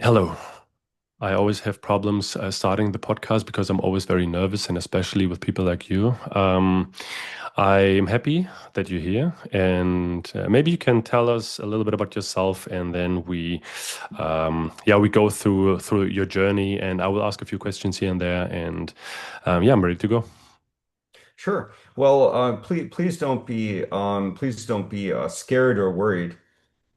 Hello. I always have problems starting the podcast because I'm always very nervous, and especially with people like you. I'm happy that you're here, and maybe you can tell us a little bit about yourself, and then we go through your journey, and I will ask a few questions here and there, and I'm ready to go. Sure. Well, please don't be scared or worried.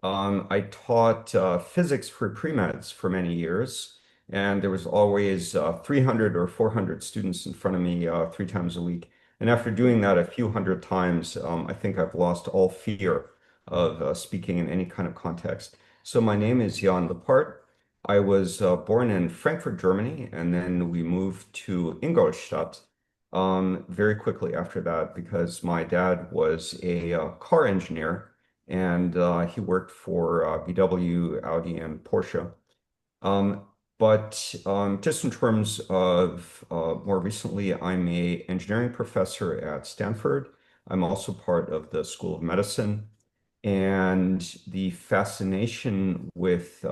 I taught physics for pre-meds for many years, and there was always 300 or 400 students in front of me 3 times a week. And after doing that a few hundred times, I think I've lost all fear of speaking in any kind of context. So my name is Jan Liphardt. I was born in Frankfurt, Germany, and then we moved to Ingolstadt very quickly after that because my dad was a car engineer and he worked for VW, Audi, and Porsche. Um, but just in terms of more recently, I'm a engineering professor at Stanford. I'm also part of the School of Medicine, and the fascination with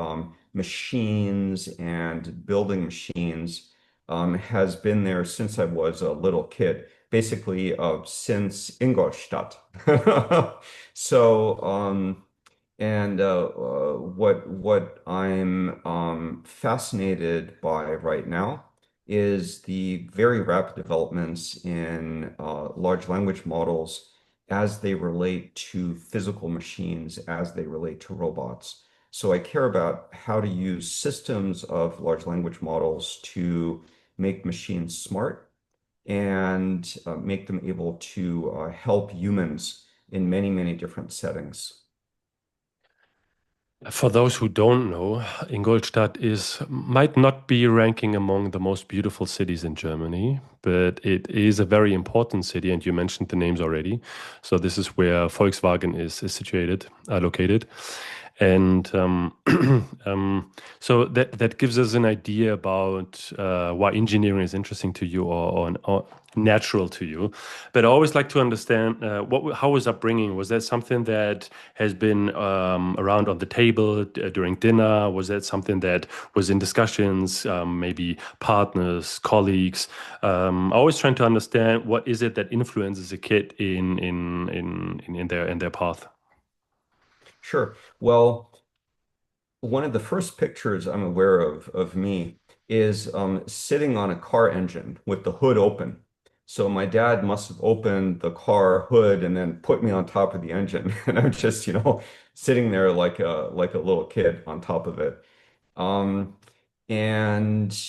machines and building machines has been there since I was a little kid, basically since Ingolstadt. So, what I'm fascinated by right now is the very rapid developments in large language models as they relate to physical machines, as they relate to robots. So I care about how to use systems of large language models to make machines smart and make them able to help humans in many, many different settings. For those who don't know, Ingolstadt is might not be ranking among the most beautiful cities in Germany, but it is a very important city, and you mentioned the names already. So this is where Volkswagen is situated, located, and so that gives us an idea about why engineering is interesting to you or natural to you. But I always like to understand how was upbringing? Was that something that has been around on the table during dinner? Was that something that was in discussions, maybe partners, colleagues? Always trying to understand what is it that influences a kid in their path. Sure. Well, one of the first pictures I'm aware of me is sitting on a car engine with the hood open. So my dad must have opened the car hood and then put me on top of the engine, and I'm just, sitting there like a little kid on top of it. Um, and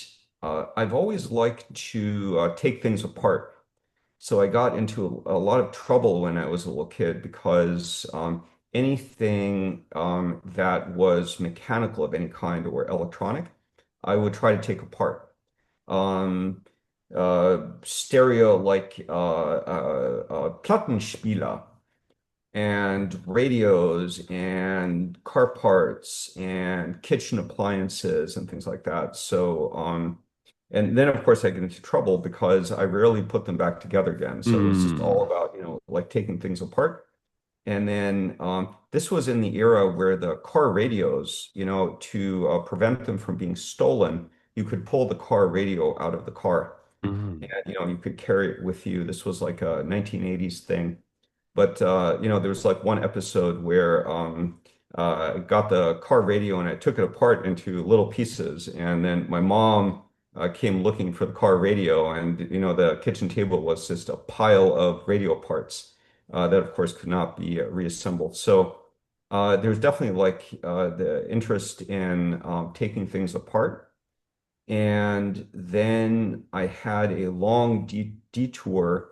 I've always liked to take things apart. So I got into a lot of trouble when I was a little kid because anything that was mechanical of any kind or electronic, I would try to take apart. Um, Stereo like Plattenspieler and radios and car parts and kitchen appliances and things like that. And then of course I get into trouble because I rarely put them back together again. So it was just all Mm. about, like taking things apart. And then this was in the era where the car radios, to prevent them from being stolen, you could pull the car radio out of the car Mm. and, you could carry it with you. This was like a 1980s thing. But there was like one episode where I got the car radio and I took it apart into little pieces, and then my mom came looking for the car radio, and the kitchen table was just a pile of radio parts that, of course, could not be reassembled. So there's definitely like the interest in taking things apart. And then I had a long de detour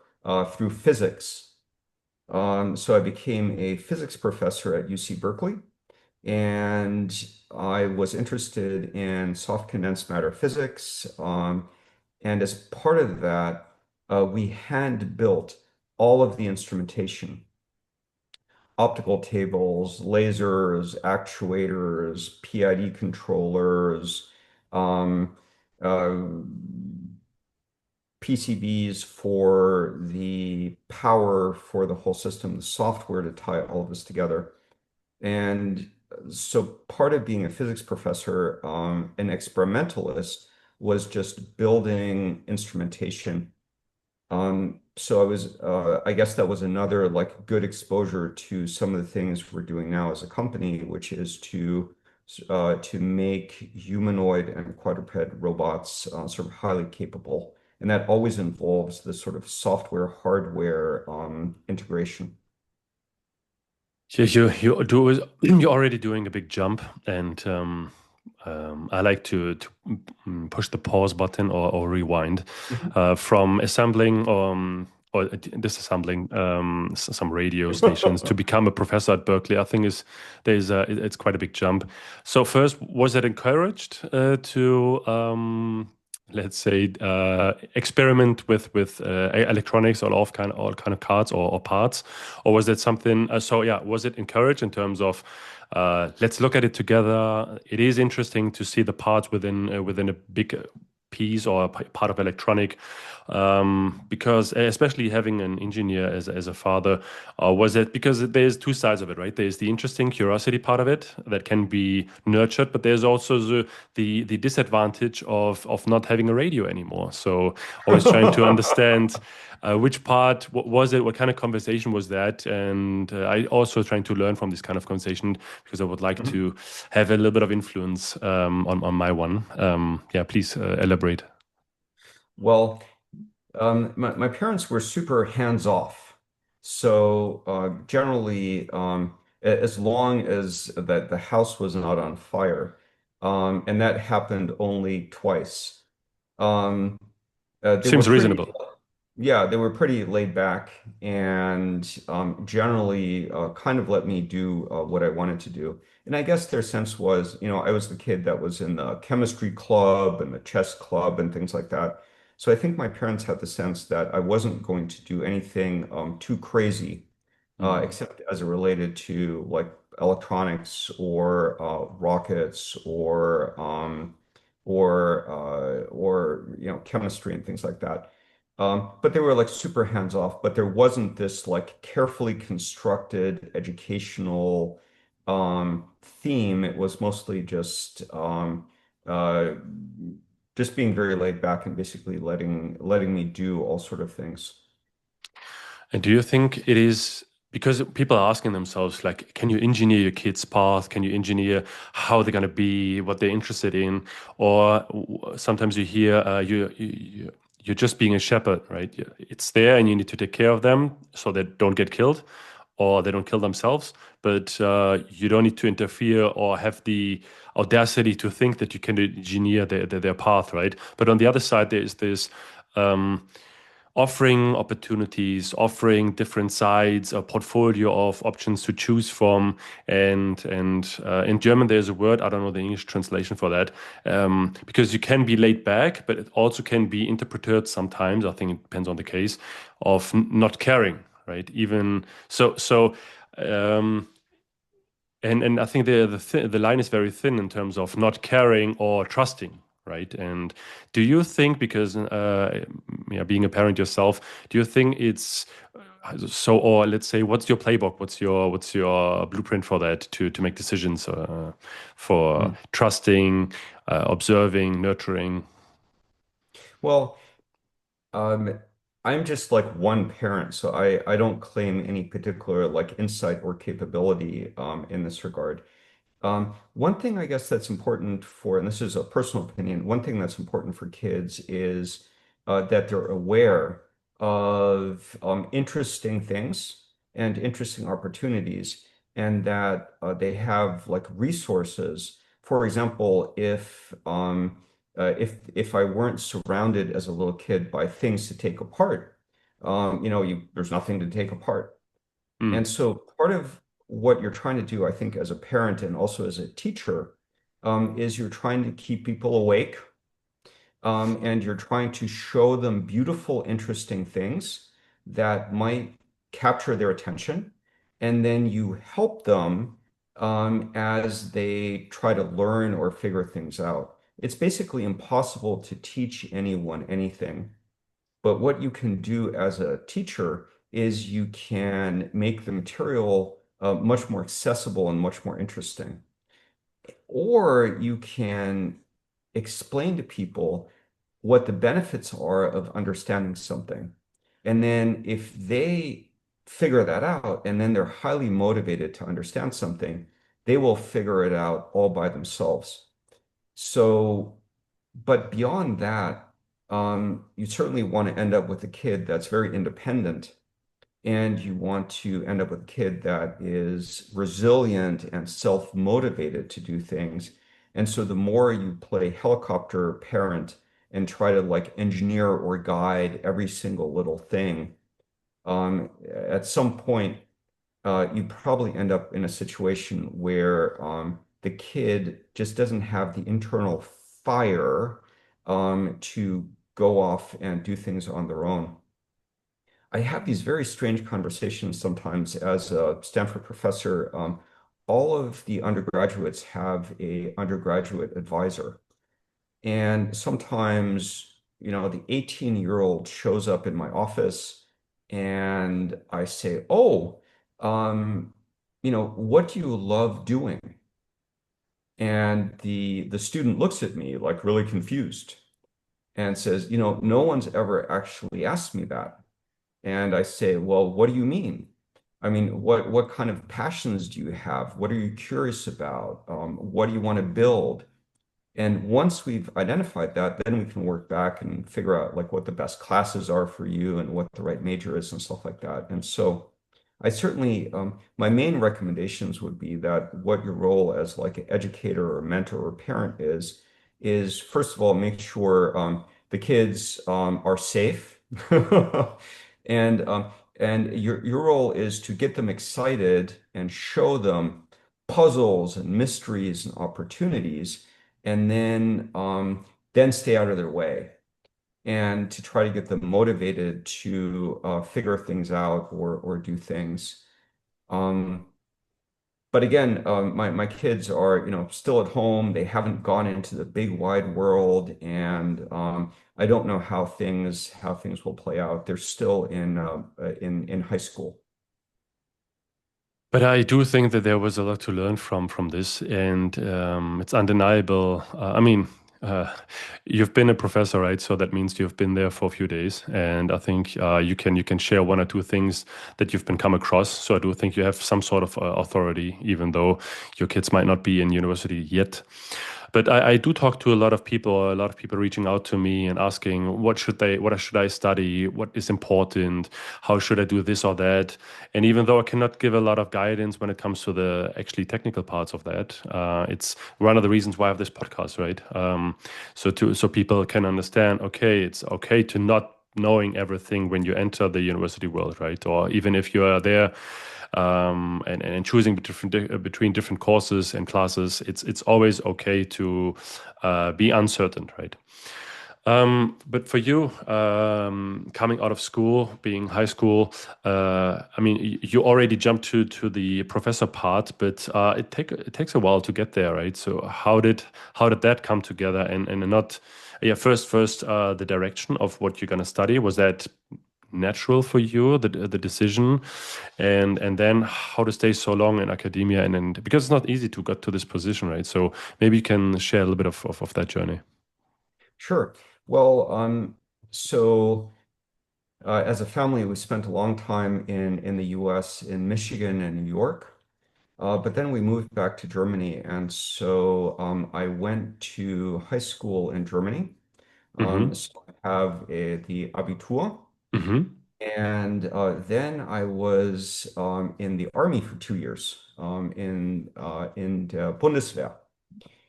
through physics. So I became a physics professor at UC Berkeley, and I was interested in soft condensed matter physics. And as part of that, we hand built all of the instrumentation, optical tables, lasers, actuators, PID controllers, um, uh, PCBs for the power for the whole system, the software to tie all of this together. And so part of being a physics professor, an experimentalist, was just building instrumentation. So I guess that was another like good exposure to some of the things we're doing now as a company, which is to make humanoid and quadruped robots sort of highly capable. And that always involves this sort of software hardware integration. You're already doing a big jump, and I like to push the pause button or rewind Mhm. from assembling or disassembling some radio stations to become a professor at Berkeley. I think is there's it's quite a big jump. So first, was it encouraged to let's say experiment with electronics or all kind of cards or parts, or was it something? So yeah, was it encouraged in terms of let's look at it together? It is interesting to see the parts within a big piece or a part of electronic, because especially having an engineer as a father, was it because there's two sides of it, right? There's the interesting curiosity part of it that can be nurtured, but there's also the disadvantage of not having a radio anymore. So always trying to understand which part, what was it, what kind of conversation was that, and I also trying to learn from this kind of conversation because I would like Mhm. to have a little bit of influence on my one. Yeah, please elaborate. Well, my parents were super hands-off. So generally, as long as that the house was not on fire, and that happened only twice. Um, they were Seems pretty, reasonable. yeah, they were pretty laid back and generally kind of let me do what I wanted to do. And I guess their sense was, I was the kid that was in the chemistry club and the chess club and things like that. So I think my parents had the sense that I wasn't going to do anything too crazy, Mm. except as it related to like electronics or rockets or chemistry and things like that. But they were like super hands off, but there wasn't this like carefully constructed educational theme. It was mostly uh, just being very laid back and basically letting me do all sort of things. And do you think it is because people are asking themselves, like, can you engineer your kids' path? Can you engineer how they're going to be, what they're interested in? Or sometimes you hear you're just being a shepherd, right? It's there and you need to take care of them so they don't get killed or they don't kill themselves. But you don't need to interfere or have the audacity to think that you can engineer their path, right? But on the other side, there is this. Um, Offering opportunities, offering different sides, a portfolio of options to choose from. And in German, there's a word, I don't know the English translation for that, because you can be laid back, but it also can be interpreted sometimes, I think it depends on the case, of not caring, right? Even so, um, and I think the line is very thin in terms of not caring or trusting, right? And do you think, because yeah, being a parent yourself, do you think it's so, or let's say, what's your playbook? What's your blueprint for that to make decisions for Hmm. trusting, observing, nurturing? Well, Um, I'm just like one parent, so I don't claim any particular like insight or capability in this regard. One thing I guess that's important for, and this is a personal opinion, one thing that's important for kids is that they're aware of interesting things and interesting opportunities, and that they have like resources. For example, if I weren't surrounded as a little kid by things to take apart, there's nothing to take apart. And Mm. so part of what you're trying to do, I think, as a parent and also as a teacher, is you're trying to keep people awake, and you're trying to show them beautiful, interesting things that might capture their attention. And then you help them as they try to learn or figure things out. It's basically impossible to teach anyone anything. But what you can do as a teacher is you can make the material much more accessible and much more interesting. Or you can explain to people what the benefits are of understanding something. And then if they figure that out and then they're highly motivated to understand something, they will figure it out all by themselves. So, but beyond that, you certainly want to end up with a kid that's very independent, and you want to end up with a kid that is resilient and self-motivated to do things. And so the more you play helicopter parent and try to like engineer or guide every single little thing, at some point, you probably end up in a situation where the kid just doesn't have the internal fire to go off and do things on their own. I have these very strange conversations sometimes as a Stanford professor. All of the undergraduates have a undergraduate advisor. And sometimes, the 18-year-old shows up in my office and I say, "Oh, what do you love doing?" And the student looks at me like really confused and says, "No one's ever actually asked me that." And I say, "Well, what do you mean? I mean, what kind of passions do you have? What are you curious about? What do you want to build?" And once we've identified that, then we can work back and figure out like what the best classes are for you and what the right major is and stuff like that. And so I certainly, my main recommendations would be that what your role as like an educator or mentor or parent is first of all, make sure the kids are safe. And your role is to get them excited and show them puzzles and mysteries and opportunities, and then stay out of their way and to try to get them motivated to figure things out or do things. Um, but again, my kids are, still at home. They haven't gone into the big wide world, and I don't know how things will play out. They're still in high school. But I do think that there was a lot to learn from this, and it's undeniable. I mean, uh, you've been a professor, right? So that means you've been there for a few days, and I think you can share one or two things that you've been come across. So I do think you have some sort of authority, even though your kids might not be in university yet. But I do talk to a lot of people reaching out to me and asking what should I study, what is important, how should I do this or that. And even though I cannot give a lot of guidance when it comes to the actually technical parts of that, it's one of the reasons why I have this podcast, right? So people can understand, okay, it's okay to not knowing everything when you enter the university world, right? Or even if you are there and choosing between different courses and classes, it's always okay to be uncertain, right? But for you, coming out of school, being high school, I mean, you already jumped to the professor part, but it takes a while to get there, right? So how did that come together? And not, yeah, first the direction of what you're gonna study, was that natural for you, the decision, and then how to stay so long in academia, and because it's not easy to get to this position, right? So maybe you can share a little bit of that journey. Sure. Well, so as a family, we spent a long time in the US, in Michigan and New York. But then we moved back to Germany. And so I went to high school in Germany. Mm-hmm. So I have the Abitur. Mm-hmm. And then I was in the army for 2 years in the Bundeswehr.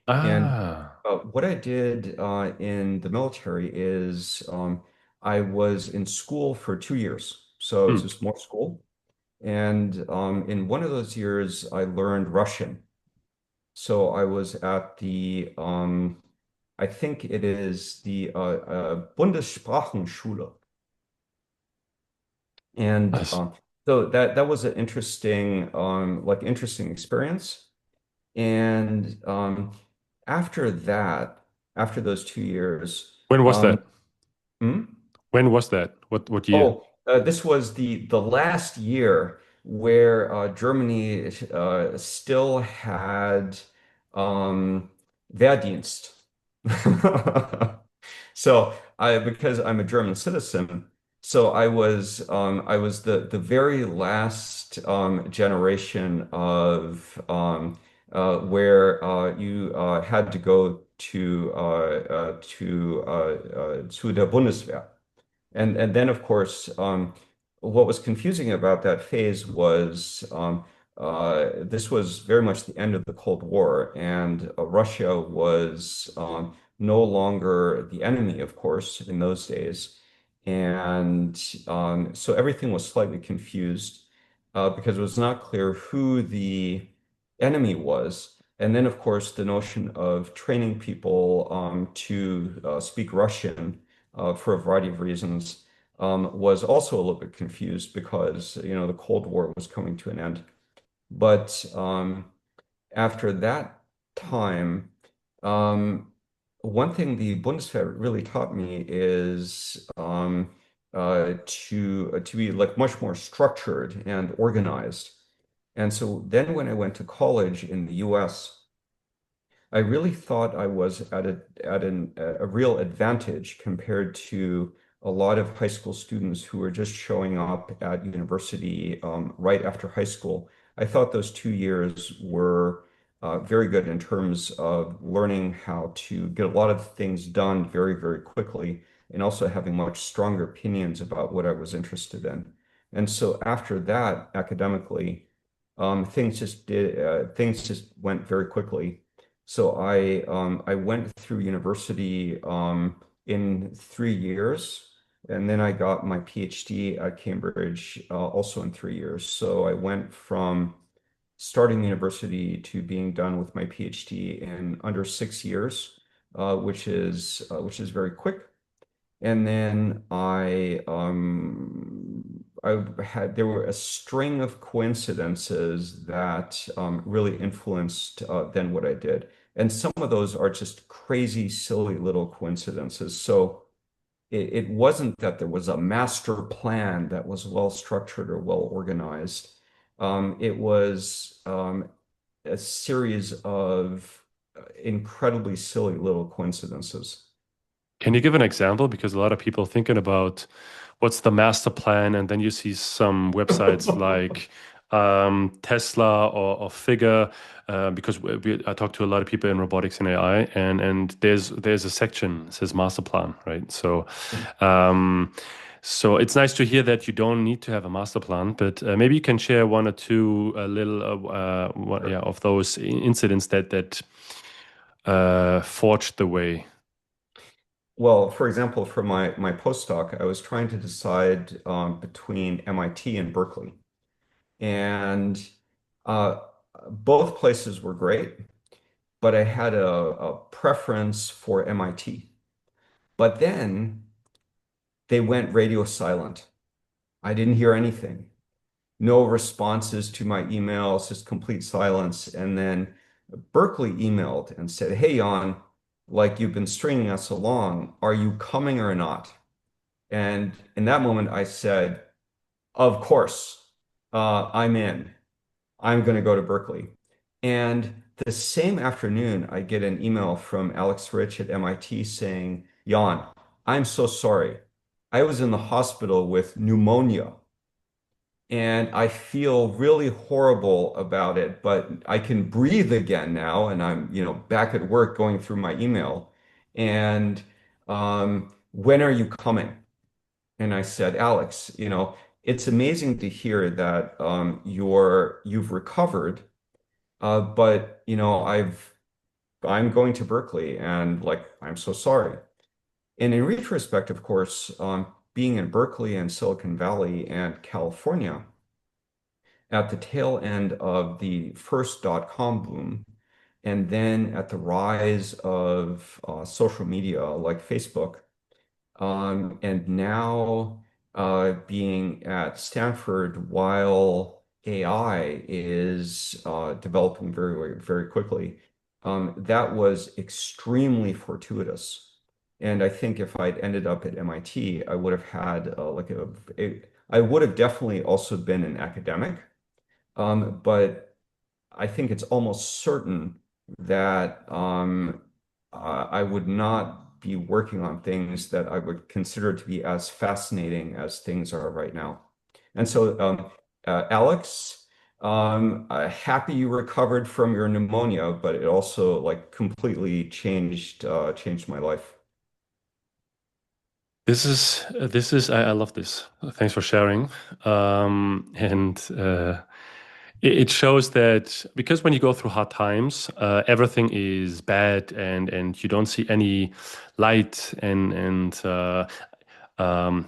And Ah. what I did in the military is I was in school for 2 years. So it's a Hmm. small school. And in one of those years, I learned Russian. So I was at I think it is the Bundessprachenschule. And Nice. so that was an interesting experience. And after that, after those 2 years, When was um, that? hmm? When was that? What year? Oh, this was the last year. where Germany still had um, Wehrdienst. So because I'm a German citizen, so I was the very last generation of where you had to go to der Bundeswehr. And then, of course, what was confusing about that phase was this was very much the end of the Cold War, and Russia was no longer the enemy, of course, in those days. And so everything was slightly confused because it was not clear who the enemy was. And then, of course, the notion of training people to speak Russian for a variety of reasons, was also a little bit confused because, the Cold War was coming to an end. But after that time, um, one thing the Bundeswehr really taught me is to be like much more structured and organized. And so then when I went to college in the US, I really thought I was at a real advantage compared to a lot of high school students who were just showing up at university right after high school. I thought those 2 years were very good in terms of learning how to get a lot of things done very, very quickly, and also having much stronger opinions about what I was interested in. And so after that, academically, things just went very quickly. So I went through university in 3 years, and then I got my PhD at Cambridge also in 3 years. So I went from starting university to being done with my PhD in under 6 years, which is very quick. And then there were a string of coincidences that really influenced then what I did. And some of those are just crazy, silly little coincidences. So it wasn't that there was a master plan that was well structured or well organized. It was a series of incredibly silly little coincidences. Can you give an example? Because a lot of people thinking about what's the master plan, and then you see some websites like Tesla or Figure, because I talk to a lot of people in robotics and AI, and there's a section that says master plan, right? Um, so it's nice to hear that you don't need to have a master plan, but maybe you can share one or two little yeah, of those incidents that forged the way. Well, for example, for my postdoc, I was trying to decide between MIT and Berkeley. And uh, both places were great, but I had a preference for MIT. But then they went radio silent. I didn't hear anything. No responses to my emails, just complete silence. And then Berkeley emailed and said, "Hey, Jan, like you've been stringing us along, are you coming or not?" And in that moment, I said, "Of course, I'm in. I'm going to go to Berkeley." And the same afternoon, I get an email from Alex Rich at MIT saying, "Jan, I'm so sorry. I was in the hospital with pneumonia, and I feel really horrible about it, but I can breathe again now, and I'm, back at work going through my email. And when are you coming?" And I said, "Alex, it's amazing to hear that you've recovered, but I'm going to Berkeley, and like I'm so sorry." And in retrospect, of course, being in Berkeley and Silicon Valley and California at the tail end of the first dot-com boom, and then at the rise of social media like Facebook, and now being at Stanford while AI is developing very, very, very quickly, that was extremely fortuitous. And I think if I'd ended up at MIT, I would have had I would have definitely also been an academic, But I think it's almost certain that I would not be working on things that I would consider to be as fascinating as things are right now. And so, Alex, happy you recovered from your pneumonia, but it also like completely changed my life. I love this. Thanks for sharing. And it shows that because when you go through hard times, everything is bad and you don't see any light and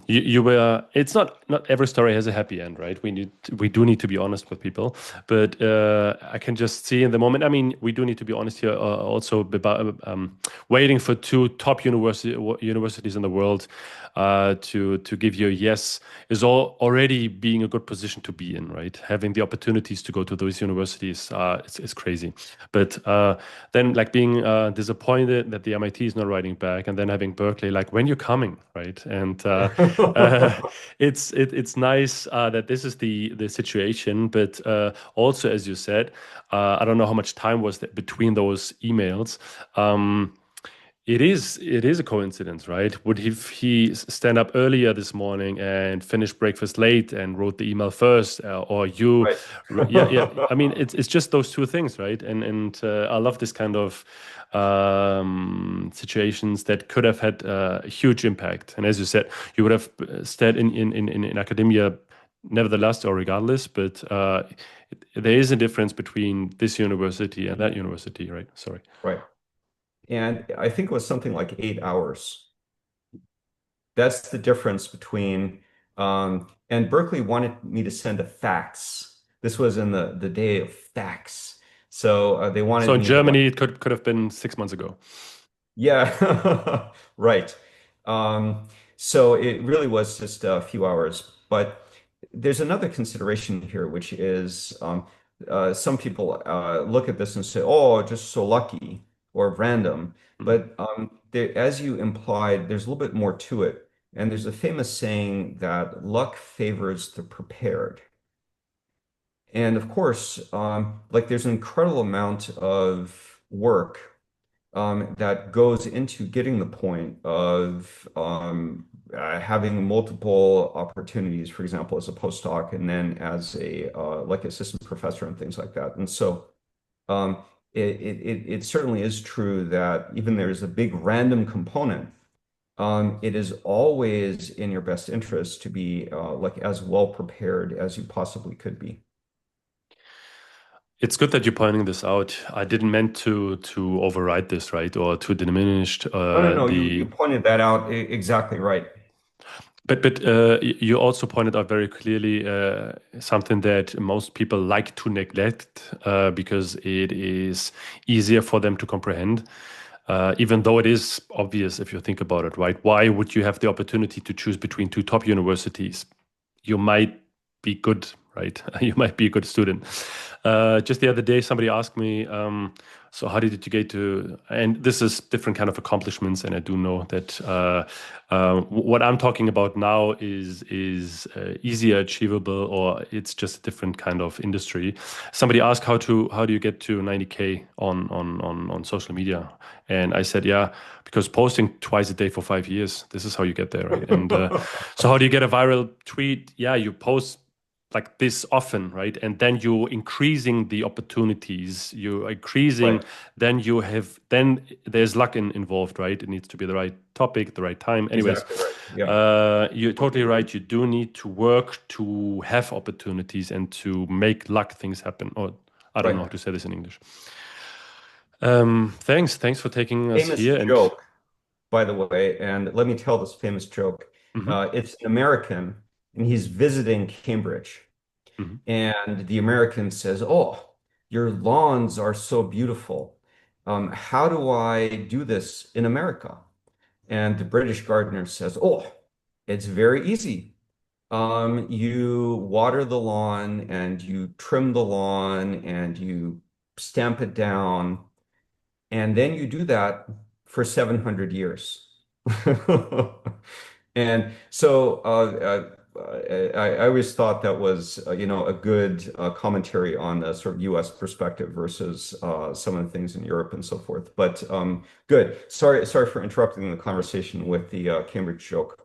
you were it's not every story has a happy end, right? We do need to be honest with people, but I can just see in the moment. I mean, we do need to be honest here also about waiting for two top universities in the world to give you a yes is already being a good position to be in, right? Having the opportunities to go to those universities is crazy. But then like being disappointed that the MIT is not writing back, and then having Berkeley like when you're coming, right? And uh, it's nice that this is the situation, but also as you said, I don't know how much time was that between those emails. It is a coincidence, right? Would he stand up earlier this morning and finish breakfast late and wrote the email first, or you? Right. Yeah. I mean, it's just those two things, right? And I love this kind of situations that could have had a huge impact. And as you said, you would have stayed in academia, nevertheless or regardless. But there is a difference between this university and that university, right? Sorry. Right. And I think it was something like 8 hours. That's the difference between, and Berkeley wanted me to send a fax. This was in the day of fax. So they So wanted in me to like, Germany, it could have been 6 months ago. yeah, right. So it really was just a few hours. But there's another consideration here, which is some people look at this and say, oh, just so lucky or random. Mhm. But as you implied, there's a little bit more to it. And there's a famous saying that luck favors the prepared. And of course, like there's an incredible amount of work that goes into getting the point of having multiple opportunities, for example, as a postdoc and then as a like assistant professor and things like that. And so um, it certainly is true that even there's a big random component, it is always in your best interest to be like as well prepared as you possibly could be. It's good that you're pointing this out. I didn't meant to override this, right, or to diminish No, no, no, you the. pointed that out exactly right. But you also pointed out very clearly something that most people like to neglect because it is easier for them to comprehend. Even though it is obvious if you think about it, right? Why would you have the opportunity to choose between two top universities? You might be good, right? You might be a good student. Just the other day, somebody asked me, so how did you get to, and this is different kind of accomplishments, and I do know that what I'm talking about now is easier achievable, or it's just a different kind of industry. Somebody asked how do you get to 90K on social media, and I said, yeah, because posting twice a day for 5 years, this is how you get there, right? And so how do you get a viral tweet? Yeah, you post like this often, right? And then you're increasing the opportunities, you're increasing, Right. then there's luck involved, right? It needs to be the right topic, the right time. Anyways, Exactly right. Yeah. you're totally right. You do need to work to have opportunities and to make luck things happen. Or I don't know how Right. to say this in English. Thanks for taking us Famous here. And joke, by the way, and let me tell this famous joke. Mhm, It's an American, and he's visiting Cambridge. mhm. And the American says, oh, your lawns are so beautiful. How do I do this in America? And the British gardener says, oh, it's very easy. You water the lawn and you trim the lawn and you stamp it down. And then you do that for 700 years. And so I always thought that was, a good commentary on the sort of U.S. perspective versus some of the things in Europe and so forth. But good. Sorry for interrupting the conversation with the Cambridge joke.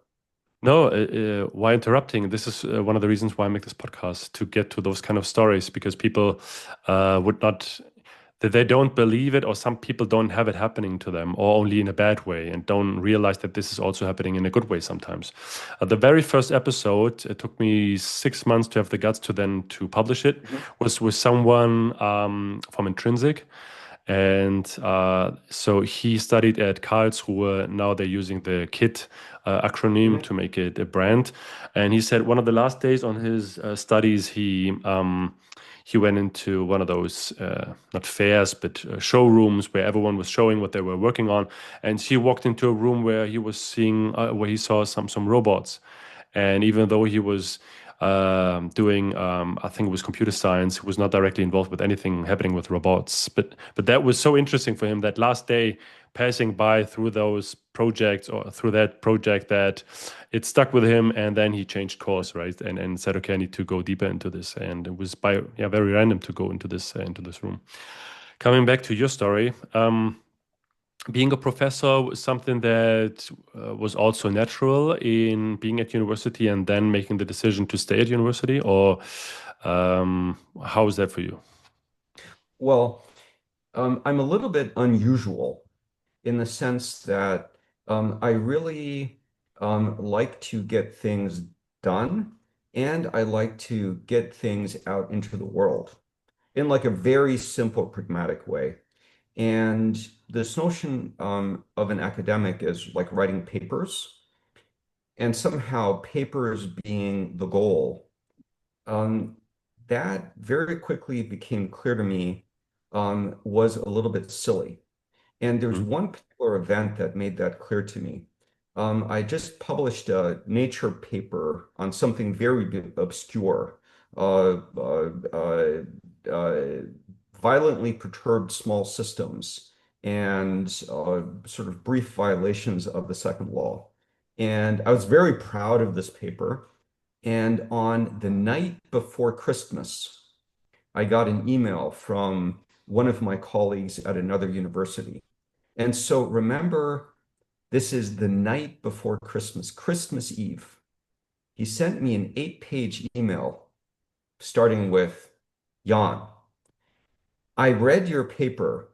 No, why interrupting? This is one of the reasons why I make this podcast to get to those kind of stories because people would not, that they don't believe it, or some people don't have it happening to them, or only in a bad way, and don't realize that this is also happening in a good way sometimes. The very first episode, it took me 6 months to have the guts to then to publish it, Mhm. was with someone from Intrinsic. And so he studied at Karlsruhe. Now they're using the KIT acronym Mhm. to make it a brand. And he said one of the last days on his studies, he went into one of those not fairs but showrooms where everyone was showing what they were working on. And he walked into a room where he was seeing where he saw some robots. And even though he was doing, I think it was computer science, he was not directly involved with anything happening with robots. But that was so interesting for him that last day, passing by through those projects or through that project, that it stuck with him. And then he changed course, right? And said, okay, I need to go deeper into this. And it was very random to go into this room. Coming back to your story. Being a professor was something that was also natural in being at university and then making the decision to stay at university, or how is that for you? Well, I'm a little bit unusual in the sense that I really like to get things done and I like to get things out into the world in like a very simple, pragmatic way. And this notion of an academic is like writing papers, and somehow papers being the goal. Um, that very quickly became clear to me was a little bit silly. And there's Mhm. one particular event that made that clear to me. I just published a Nature paper on something very obscure, uh, uh, uh, uh, violently perturbed small systems and sort of brief violations of the second law. And I was very proud of this paper. And on the night before Christmas, I got an email from one of my colleagues at another university. And so remember, this is the night before Christmas, Christmas Eve. He sent me an 8-page email starting with, Jan, I read your paper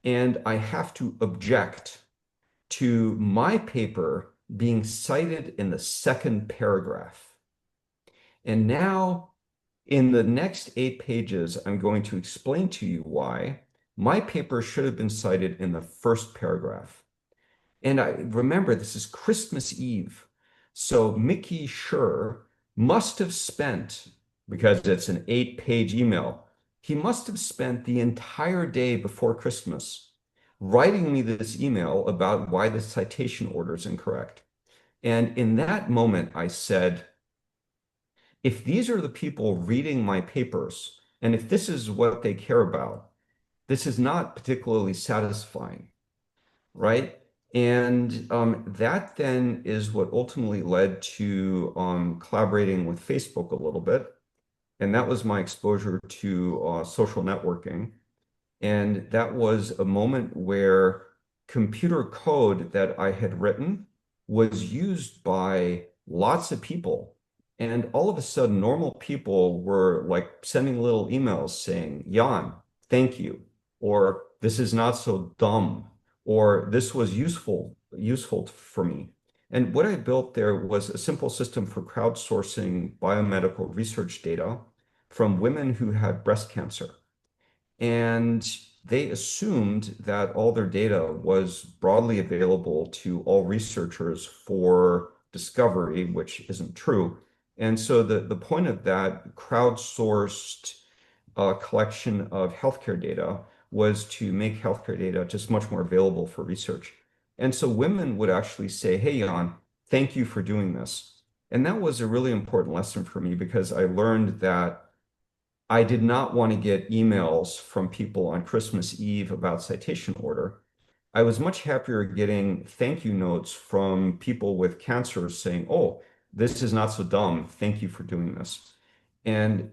and I have to object to my paper being cited in the second paragraph. And now, in the next 8 pages, I'm going to explain to you why my paper should have been cited in the first paragraph. And I remember this is Christmas Eve. So Mickey Schur must have spent, because it's an 8-page email, he must have spent the entire day before Christmas writing me this email about why the citation order is incorrect. And in that moment, I said, if these are the people reading my papers, and if this is what they care about, this is not particularly satisfying, right? And that then is what ultimately led to collaborating with Facebook a little bit. And that was my exposure to social networking. And that was a moment where computer code that I had written was used by lots of people. And all of a sudden, normal people were like sending little emails saying, Jan, thank you, or this is not so dumb, or this was useful for me. And what I built there was a simple system for crowdsourcing biomedical research data from women who had breast cancer. And they assumed that all their data was broadly available to all researchers for discovery, which isn't true. And so the point of that crowdsourced collection of healthcare data was to make healthcare data just much more available for research. And so women would actually say, hey, Jan, thank you for doing this. And that was a really important lesson for me because I learned that I did not want to get emails from people on Christmas Eve about citation order. I was much happier getting thank you notes from people with cancer saying, oh, This is not so dumb. Thank you for doing this. And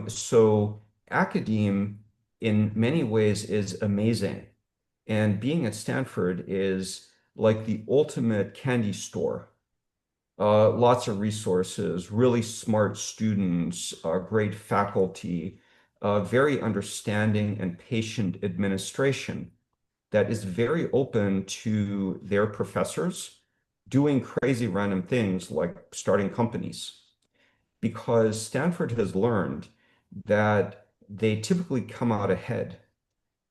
so academe in many ways is amazing. And being at Stanford is like the ultimate candy store. Lots of resources, really smart students, great faculty, very understanding and patient administration that is very open to their professors doing crazy random things like starting companies. Because Stanford has learned that they typically come out ahead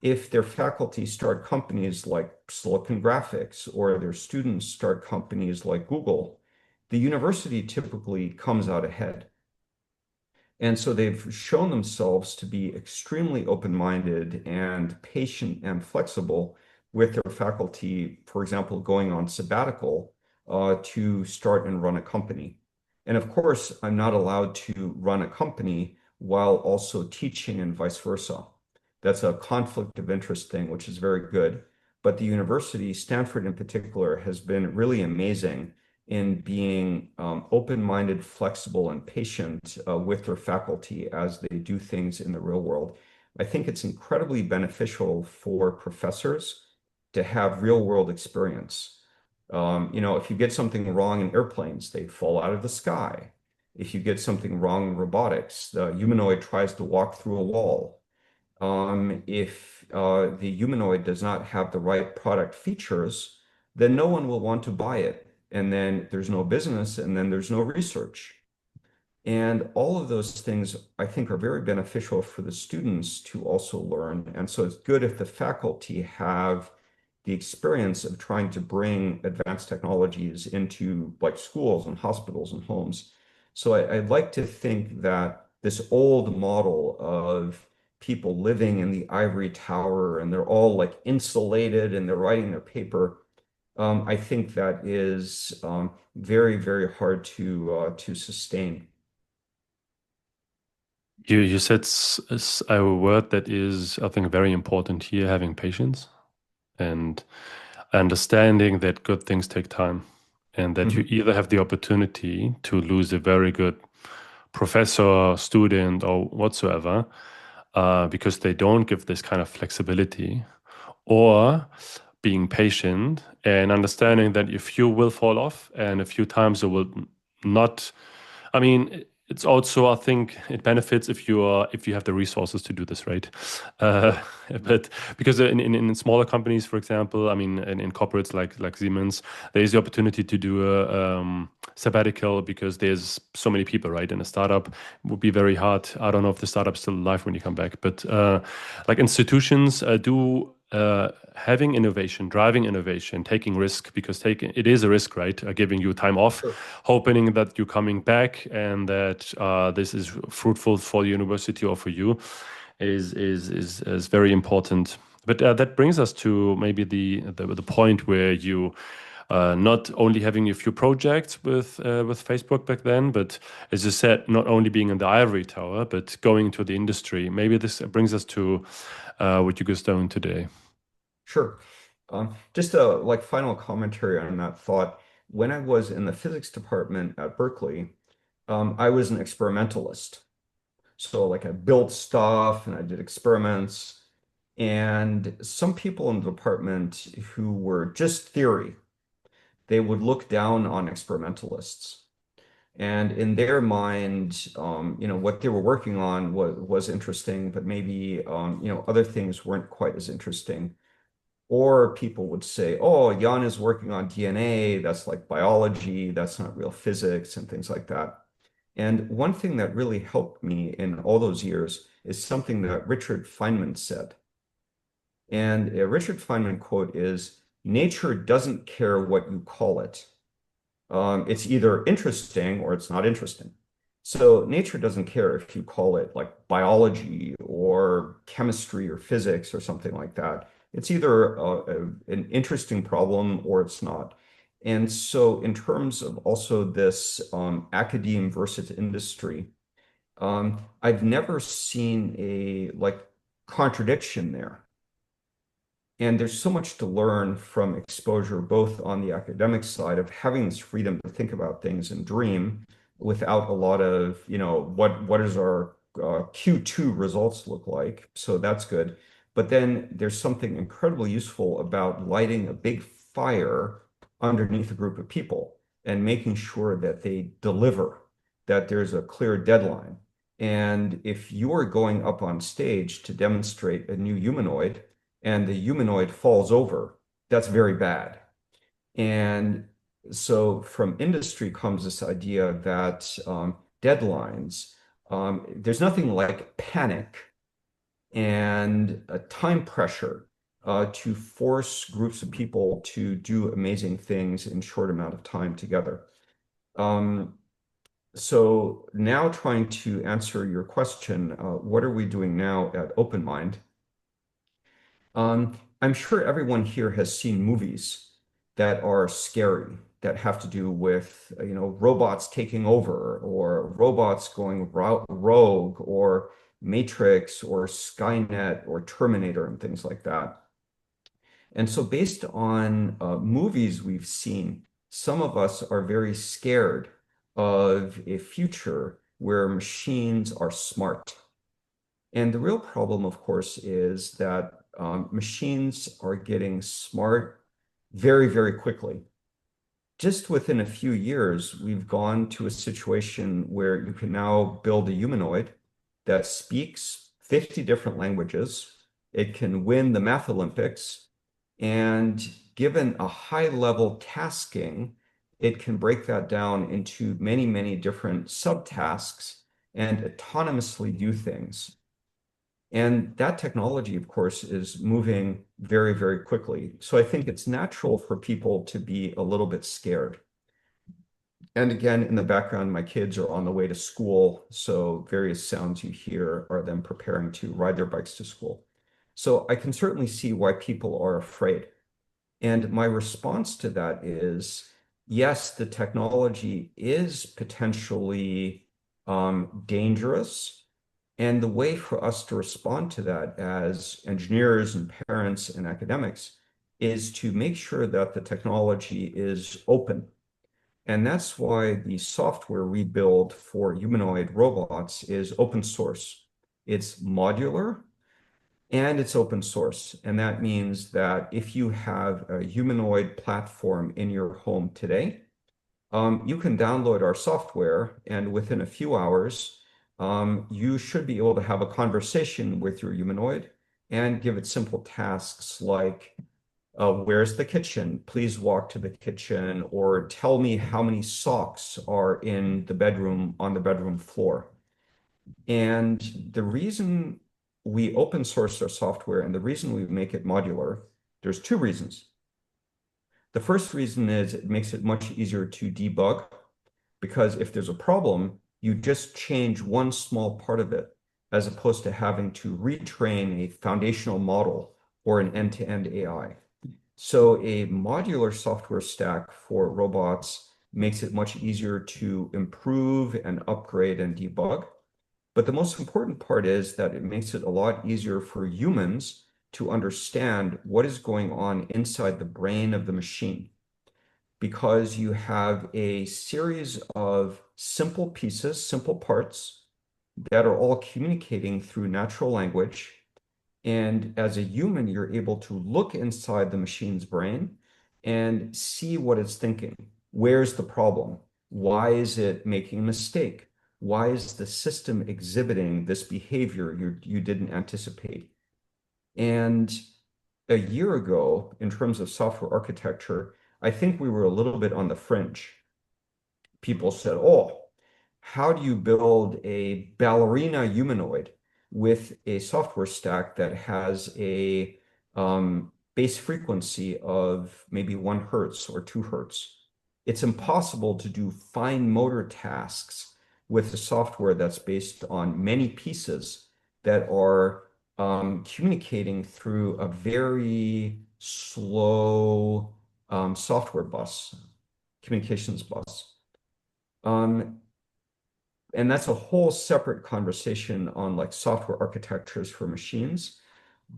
if their faculty start companies like Silicon Graphics or their students start companies like Google, the university typically comes out ahead. And so they've shown themselves to be extremely open-minded and patient and flexible with their faculty, for example, going on sabbatical to start and run a company. And of course, I'm not allowed to run a company while also teaching and vice versa. That's a conflict of interest thing, which is very good. But the university, Stanford in particular, has been really amazing in being open-minded, flexible, and patient with their faculty as they do things in the real world. I think it's incredibly beneficial for professors to have real-world experience. If you get something wrong in airplanes, they fall out of the sky. If you get something wrong in robotics, the humanoid tries to walk through a wall. If the humanoid does not have the right product features, then no one will want to buy it. And then there's no business, and then there's no research. And all of those things, I think, are very beneficial for the students to also learn. And so it's good if the faculty have the experience of trying to bring advanced technologies into like schools and hospitals and homes. So I'd like to think that this old model of people living in the ivory tower and they're all like insulated and they're writing their paper, I think that is very, very hard to sustain. You said a word that is, I think, very important here, having patience and understanding that good things take time and that you Mhm. either have the opportunity to lose a very good professor, student, or whatsoever, because they don't give this kind of flexibility, or being patient and understanding that a few will fall off and a few times it will not. I mean, it's also, I think it benefits if you have the resources to do this, right? Uh, Sure. but because in smaller companies, for example, I mean, in corporates like Siemens, there is the opportunity to do a sabbatical because there's so many people, right? In a startup, it would be very hard. I don't know if the startup's still alive when you come back, but like institutions do having innovation, driving innovation, taking risk because taking it is a risk, right? Giving you time off, Sure. hoping that you're coming back and that this is fruitful for the university or for you is very important. But that brings us to maybe the point where you not only having a few projects with Facebook back then, but as you said, not only being in the ivory tower, but going to the industry. Maybe this brings us to what you guys doing today. Sure. Just a like final commentary on that thought. When I was in the physics department at Berkeley, I was an experimentalist. So like I built stuff and I did experiments. And some people in the department who were just theory, they would look down on experimentalists. And in their mind, what they were working on was interesting, but maybe, other things weren't quite as interesting. Or people would say, oh, Jan is working on DNA. That's like biology. That's not real physics and things like that. And one thing that really helped me in all those years is something that Richard Feynman said. And a Richard Feynman quote is, nature doesn't care what you call it. It's either interesting or it's not interesting. So nature doesn't care if you call it like biology or chemistry or physics or something like that. It's either an interesting problem or it's not. And so in terms of also this academe versus industry, I've never seen a like contradiction there. And there's so much to learn from exposure, both on the academic side of having this freedom to think about things and dream without a lot of, what does our Q2 results look like? So that's good. But then there's something incredibly useful about lighting a big fire underneath a group of people and making sure that they deliver, that there's a clear deadline. And if you're going up on stage to demonstrate a new humanoid, and the humanoid falls over, that's very bad. And so from industry comes this idea that deadlines, there's nothing like panic and a time pressure to force groups of people to do amazing things in short amount of time together. Um, so now trying to answer your question, what are we doing now at OpenMind? I'm sure everyone here has seen movies that are scary, that have to do with, robots taking over or robots going rogue or Matrix or Skynet or Terminator and things like that. And so based on movies we've seen, some of us are very scared of a future where machines are smart. And the real problem, of course, is that machines are getting smart very, very quickly. Just within a few years, we've gone to a situation where you can now build a humanoid that speaks 50 different languages. It can win the Math Olympics. And given a high level tasking, it can break that down into many, many different subtasks and autonomously do things. And that technology, of course, is moving very, very quickly. So I think it's natural for people to be a little bit scared. And again, in the background, my kids are on the way to school. So various sounds you hear are them preparing to ride their bikes to school. So I can certainly see why people are afraid. And my response to that is, yes, the technology is potentially dangerous. And the way for us to respond to that as engineers and parents and academics is to make sure that the technology is open. And that's why the software we build for humanoid robots is open source. It's modular and it's open source. And that means that if you have a humanoid platform in your home today, you can download our software, and within a few hours, you should be able to have a conversation with your humanoid and give it simple tasks like, where's the kitchen? Please walk to the kitchen, or tell me how many socks are in the bedroom on the bedroom floor. And the reason we open source our software and the reason we make it modular, there's two reasons. The first reason is it makes it much easier to debug because if there's a problem, you just change one small part of it as opposed to having to retrain a foundational model or an end-to-end AI. So a modular software stack for robots makes it much easier to improve and upgrade and debug. But the most important part is that it makes it a lot easier for humans to understand what is going on inside the brain of the machine because you have a series of simple pieces, simple parts that are all communicating through natural language. And as a human, you're able to look inside the machine's brain and see what it's thinking. Where's the problem? Why is it making a mistake? Why is the system exhibiting this behavior you didn't anticipate? And a year ago, in terms of software architecture, I think we were a little bit on the fringe. People said, oh, how do you build a ballerina humanoid with a software stack that has a base frequency of maybe 1 hertz or 2 hertz? It's impossible to do fine motor tasks with a software that's based on many pieces that are communicating through a very slow software bus, communications bus. Um, and that's a whole separate conversation on like software architectures for machines.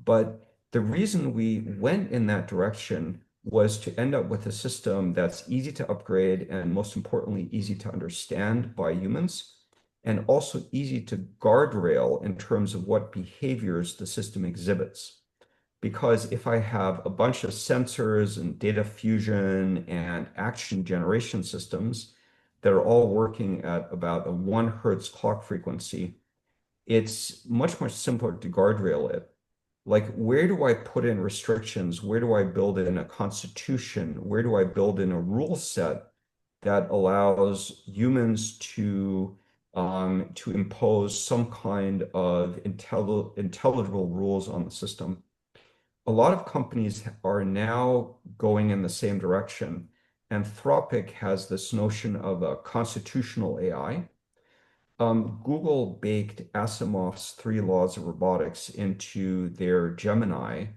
But The reason we went in that direction was to end up with a system that's easy to upgrade and most importantly, easy to understand by humans, and also easy to guardrail in terms of what behaviors the system exhibits. Because if I have a bunch of sensors and data fusion and action generation systems that are all working at about a 1 hertz clock frequency, it's much, much simpler to guardrail it. Like, where do I put in restrictions? Where do I build in a constitution? Where do I build in a rule set that allows humans to impose some kind of intelligible rules on the system? A lot of companies are now going in the same direction. Anthropic has this notion of a constitutional AI. Google baked Asimov's three laws of robotics into their Gemini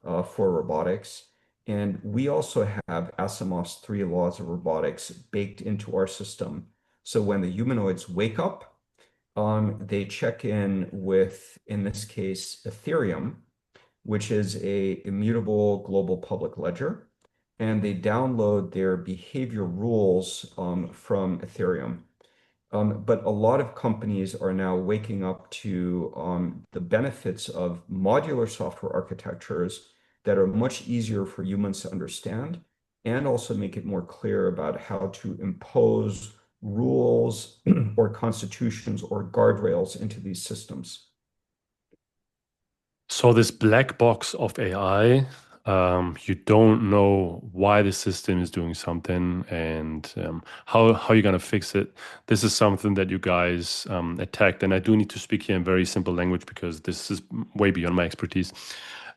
for robotics. And we also have Asimov's three laws of robotics baked into our system. So when the humanoids wake up, they check in with, in this case, Ethereum, which is a immutable global public ledger, and they download their behavior rules from Ethereum. But a lot of companies are now waking up to the benefits of modular software architectures that are much easier for humans to understand and also make it more clear about how to impose rules or constitutions or guardrails into these systems. So this black box of AI, you don't know why the system is doing something and how you're gonna fix it. This is something that you guys attacked, and I do need to speak here in very simple language because this is way beyond my expertise.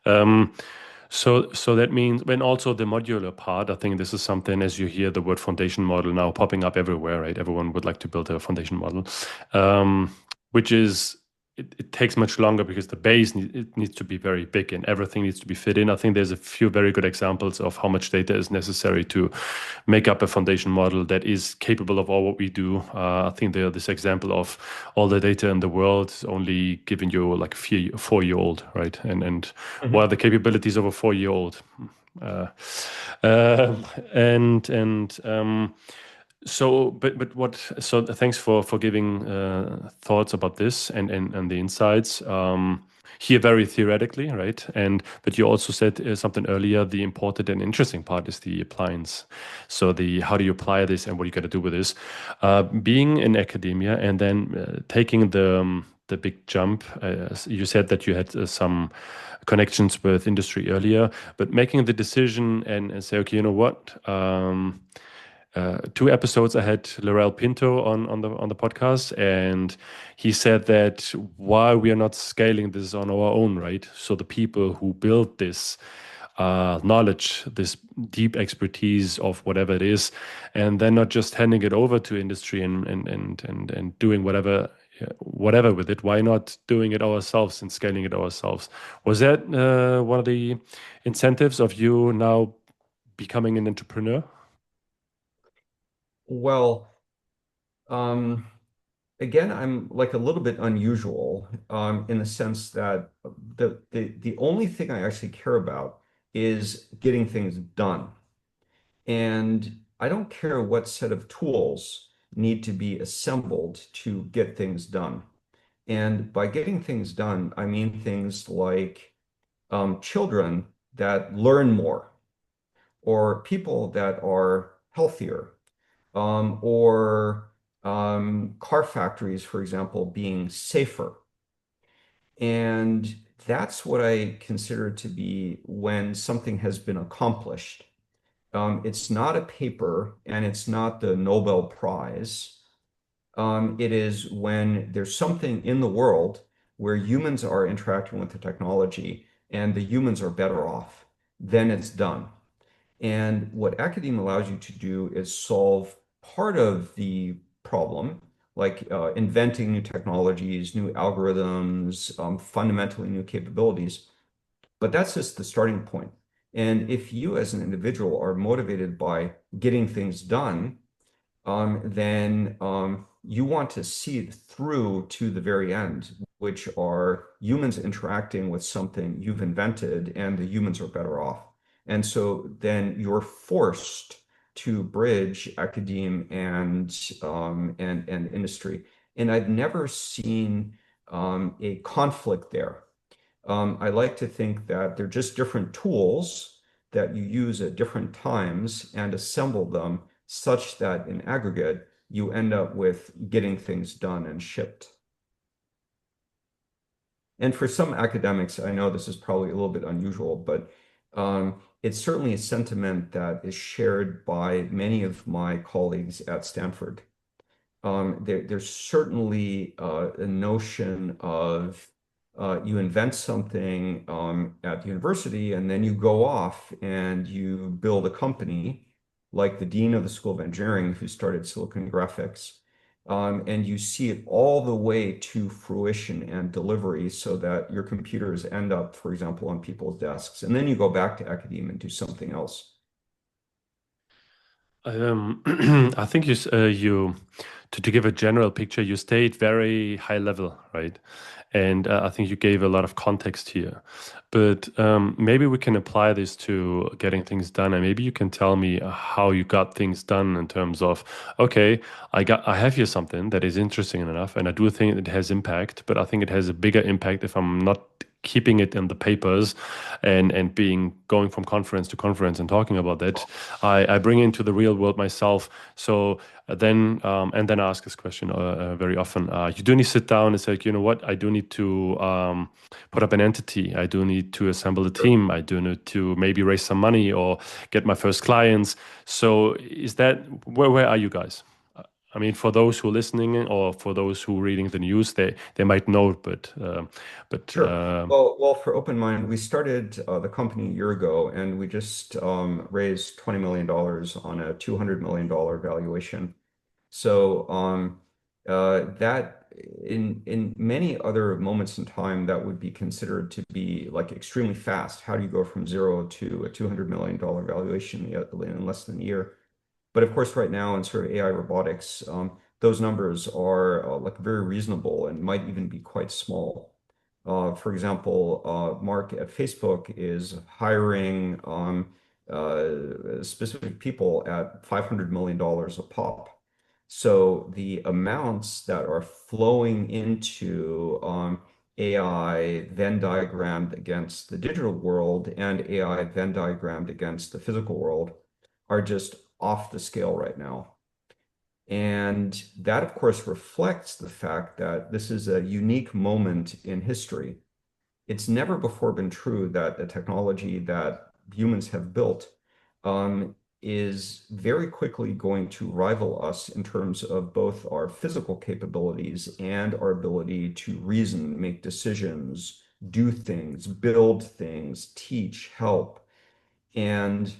Um, so that means when also the modular part, I think this is something as you hear the word foundation model now popping up everywhere, right? Everyone would like to build a foundation model, which is it takes much longer because the base it needs to be very big and everything needs to be fit in. I think there's a few very good examples of how much data is necessary to make up a foundation model that is capable of all what we do. I think this example of all the data in the world is only giving you like a 4-year-old, right? And what are Mhm. the capabilities of a 4-year-old? Uh, um, and so, but what? So, thanks for giving thoughts about this and the insights. Here, very theoretically, right? And but you also said something earlier. The important and interesting part is the appliance. So, the how do you apply this and what you got to do with this? Being in academia and then taking the big jump. You said that you had some connections with industry earlier, but making the decision and say, okay, you know what? 2 episodes I had Laurel Pinto on the podcast, and he said that why we are not scaling this on our own, right? So the people who build this knowledge, this deep expertise of whatever it is, and then not just handing it over to industry and doing whatever with it. Why not doing it ourselves and scaling it ourselves? Was that one of the incentives of you now becoming an entrepreneur? Well, um, again, I'm like a little bit unusual in the sense that the only thing I actually care about is getting things done. And I don't care what set of tools need to be assembled to get things done. And by getting things done, I mean things like children that learn more, or people that are healthier, or car factories, for example, being safer. And that's what I consider to be when something has been accomplished. It's not a paper and it's not the Nobel Prize. It is when there's something in the world where humans are interacting with the technology and the humans are better off, then it's done. And what academia allows you to do is solve part of the problem, like inventing new technologies, new algorithms, fundamentally new capabilities. But that's just the starting point. And if you as an individual are motivated by getting things done, then you want to see it through to the very end, which are humans interacting with something you've invented, and the humans are better off. And so then you're forced to bridge academe and industry. And I've never seen a conflict there. I like to think that they're just different tools that you use at different times and assemble them such that in aggregate, you end up with getting things done and shipped. And for some academics, I know this is probably a little bit unusual, but it's certainly a sentiment that is shared by many of my colleagues at Stanford. There's certainly a notion of you invent something at the university and then you go off and you build a company like the dean of the School of Engineering who started Silicon Graphics. And you see it all the way to fruition and delivery so that your computers end up, for example, on people's desks. And then you go back to academia and do something else. I think you to give a general picture, you stayed very high level, right? And I think you gave a lot of context here. But maybe we can apply this to getting things done, and maybe you can tell me how you got things done in terms of, okay, I have here something that is interesting enough, and I do think it has impact, but I think it has a bigger impact if I'm not keeping it in the papers and being going from conference to conference and talking about that. I bring it into the real world myself. So then and then ask this question very often. You do need to sit down and say, you know what, I do need to put up an entity. I do need to assemble a Sure. team. I do need to maybe raise some money or get my first clients. So is that where are you guys? I mean, for those who are listening or for those who are reading the news, they might know, but Sure. Well, for OpenMind, we started the company a year ago, and we just raised $20 million on a $200 million valuation. So that in many other moments in time, that would be considered to be like extremely fast. How do you go from zero to a $200 million valuation in less than a year? But of course, right now in sort of AI robotics, those numbers are like very reasonable and might even be quite small. For example, Mark at Facebook is hiring specific people at $500 million a pop. So the amounts that are flowing into AI Venn diagrammed against the digital world and AI Venn diagrammed against the physical world are just off the scale right now. And that, of course, reflects the fact that this is a unique moment in history. It's never before been true that the technology that humans have built is very quickly going to rival us in terms of both our physical capabilities and our ability to reason, make decisions, do things, build things, teach, help. And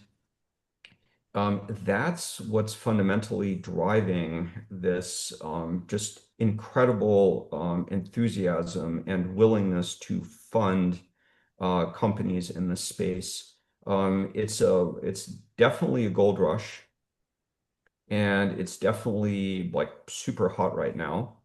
that's what's fundamentally driving this just incredible enthusiasm and willingness to fund companies in this space. It's definitely a gold rush, and it's definitely like super hot right now.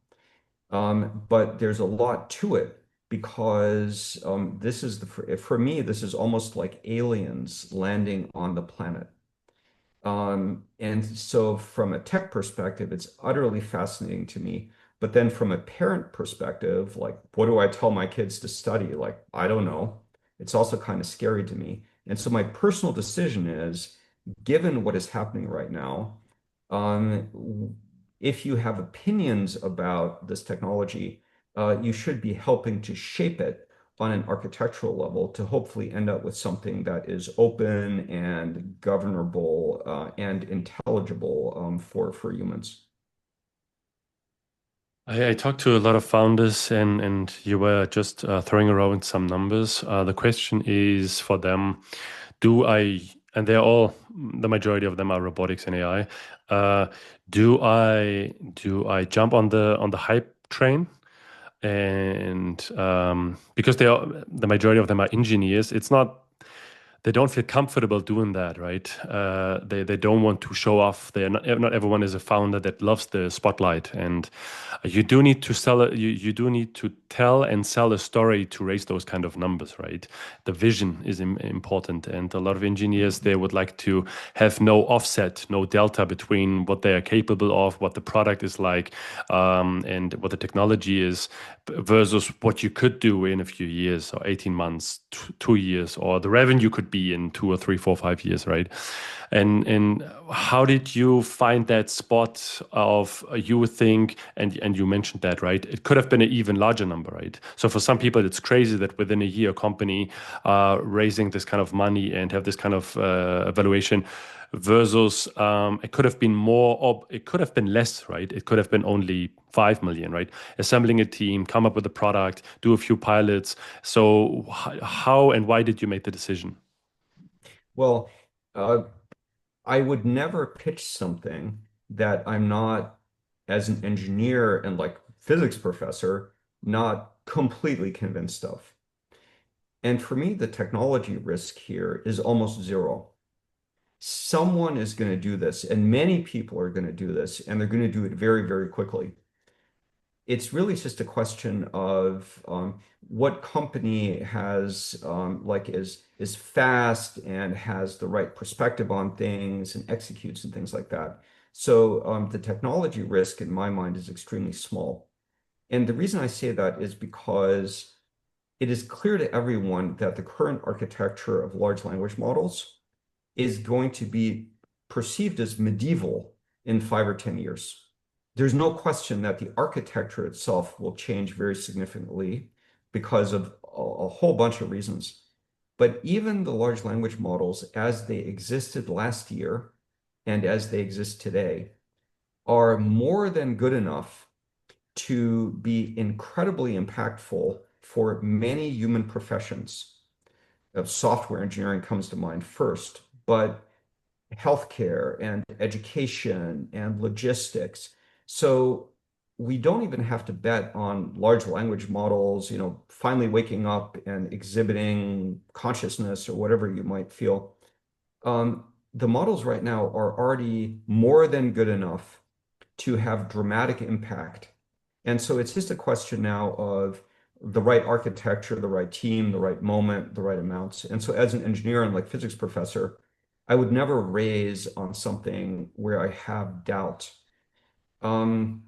But there's a lot to it because this is for me, this is almost like aliens landing on the planet. And so from a tech perspective, it's utterly fascinating to me. But then from a parent perspective, like, what do I tell my kids to study? Like, I don't know. It's also kind of scary to me. And so my personal decision is, given what is happening right now, if you have opinions about this technology, you should be helping to shape it on an architectural level to hopefully end up with something that is open and governable and intelligible for humans. I talked to a lot of founders, and you were just throwing around some numbers. The question is for them, do I, and they're all, the majority of them are robotics and AI. Uh, do I jump on the hype train? And because the majority of them are engineers, it's not. they don't feel comfortable doing that, right? They don't want to show off. They're not everyone is a founder that loves the spotlight, and you do need to you do need to tell and sell a story to raise those kind of numbers, right? The vision is important, and a lot of engineers they would like to have no offset, no delta between what they are capable of, what the product is like, and what the technology is versus what you could do in a few years or 18 months, 2 years, or the revenue could be in 2 or 3, 4, 5 years, right? And how did you find that spot of you would think, and you mentioned that, right? It could have been an even larger number, right? So for some people, it's crazy that within a year, a company raising this kind of money and have this kind of evaluation versus it could have been more or it could have been less, right? It could have been only 5 million, right? Assembling a team, come up with a product, do a few pilots. So how and why did you make the decision? Well, uh, I would never pitch something that I'm not, as an engineer and like physics professor, not completely convinced of. And for me, the technology risk here is almost zero. Someone is going to do this, and many people are going to do this, and they're going to do it very, very quickly. It's really just a question of what company has like is fast and has the right perspective on things and executes and things like that. So the technology risk in my mind is extremely small. And the reason I say that is because it is clear to everyone that the current architecture of large language models is going to be perceived as medieval in 5 or 10 years. There's no question that the architecture itself will change very significantly because of a whole bunch of reasons. But even the large language models, as they existed last year and as they exist today, are more than good enough to be incredibly impactful for many human professions. Software engineering comes to mind first, but healthcare and education and logistics. So we don't even have to bet on large language models, finally waking up and exhibiting consciousness or whatever you might feel. The models right now are already more than good enough to have dramatic impact. And so it's just a question now of the right architecture, the right team, the right moment, the right amounts. And so as an engineer and like physics professor, I would never raise on something where I have doubt. Um,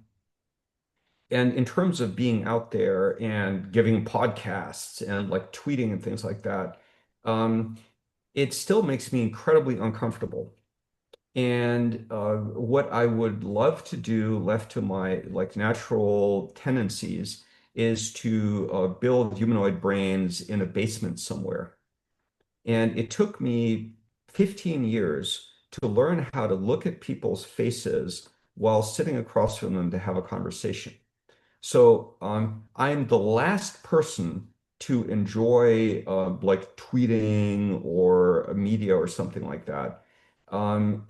and in terms of being out there and giving podcasts and like tweeting and things like that, um, it still makes me incredibly uncomfortable. And what I would love to do, left to my like natural tendencies, is to build humanoid brains in a basement somewhere. And it took me 15 years to learn how to look at people's faces while sitting across from them to have a conversation. So I'm the last person to enjoy like tweeting or media or something like that. Um,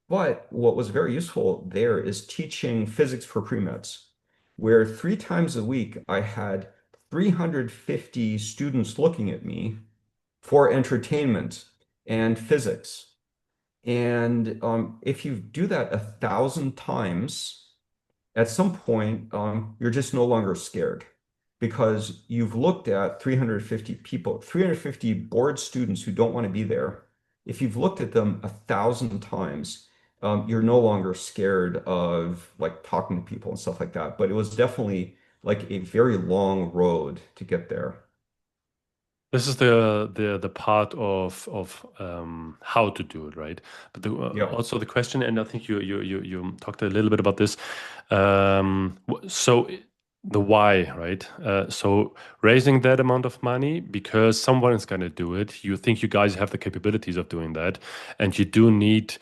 but what was very useful there is teaching physics for pre-meds, where 3 times a week I had 350 students looking at me for entertainment and physics. And if you do that 1,000 times, at some point, you're just no longer scared because you've looked at 350 people, 350 bored students who don't want to be there. If you've looked at them 1,000 times, you're no longer scared of like talking to people and stuff like that. But it was definitely like a very long road to get there. This is the part of how to do it, right? But Yeah. also the question, and I think you talked a little bit about this. So the why, right? So raising that amount of money because someone is going to do it. You think you guys have the capabilities of doing that, and you do need.